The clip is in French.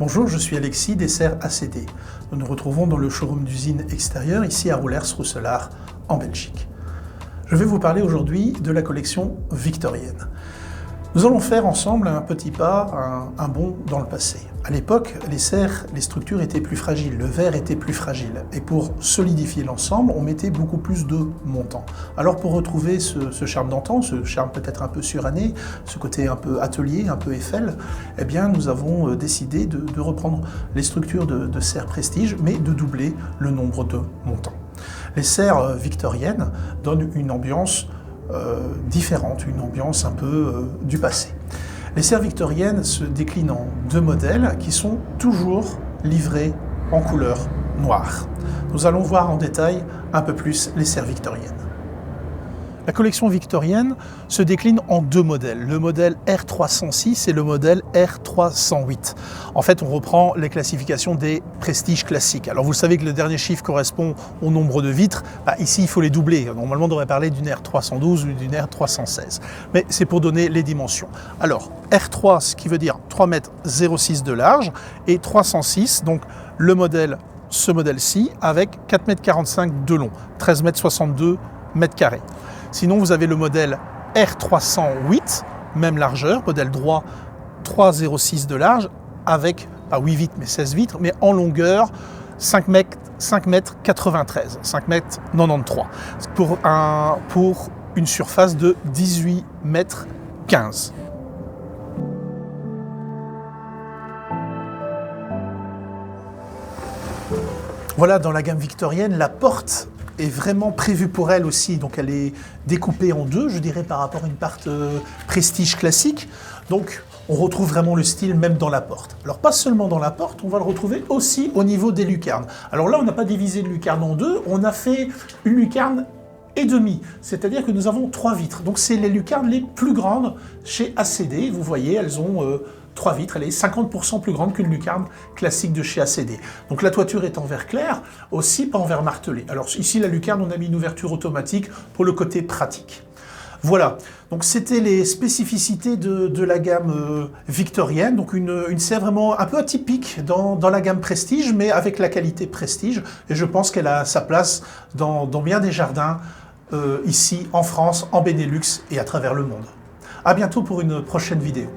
Bonjour, je suis Alexis des serres ACD. Nous nous retrouvons dans le showroom d'usine extérieure, ici à Roulers-Rousselard, en Belgique. Je vais vous parler aujourd'hui de la collection victorienne. Nous allons faire ensemble un petit pas, un bond dans le passé. À l'époque, les serres, les structures étaient plus fragiles, le verre était plus fragile. Et pour solidifier l'ensemble, on mettait beaucoup plus de montants. Alors pour retrouver ce charme d'antan, ce charme peut-être un peu suranné, ce côté un peu atelier, un peu Eiffel, eh bien nous avons décidé de reprendre les structures de serres prestige, mais de doubler le nombre de montants. Les serres victoriennes donnent une ambiance différente, une ambiance un peu du passé. Les serres victoriennes se déclinent en deux modèles qui sont toujours livrés en couleur noire. Nous allons voir en détail un peu plus les serres victoriennes. La collection victorienne se décline en deux modèles, le modèle R306 et le modèle R308. En fait, on reprend les classifications des prestiges classiques. Alors vous savez que le dernier chiffre correspond au nombre de vitres. Ici, il faut les doubler. Normalement, on devrait parler d'une R312 ou d'une R316. Mais c'est pour donner les dimensions. Alors, R3, ce qui veut dire 3,06 m de large, et 306, donc ce modèle-ci, avec 4,45 m de long, 13,62 m². Sinon, vous avez le modèle R308, même largeur, modèle droit, 3,06 de large, avec, pas 8 vitres, mais 16 vitres, mais en longueur, 5,93 m, 5,93 m, pour une surface de 18,15 m. Voilà, dans la gamme victorienne, la porte est vraiment prévue pour elle aussi, donc elle est découpée en deux, je dirais, par rapport à une porte prestige classique. Donc on retrouve vraiment le style même dans la porte. Alors pas seulement dans la porte, on va le retrouver aussi au niveau des lucarnes. Alors là, on n'a pas divisé le lucarne en deux, on a fait une lucarne et demi, c'est-à-dire que nous avons 3 vitres. Donc c'est les lucarnes les plus grandes chez ACD, vous voyez, elles ont 3 vitres, elle est 50% plus grande qu'une lucarne classique de chez ACD. Donc la toiture est en verre clair, aussi pas en verre martelé. Alors ici la lucarne, on a mis une ouverture automatique pour le côté pratique. Voilà, donc c'était les spécificités de la gamme victorienne, donc une serre vraiment un peu atypique dans la gamme prestige, mais avec la qualité prestige, et je pense qu'elle a sa place dans bien des jardins ici en France, en Benelux et à travers le monde. À bientôt pour une prochaine vidéo.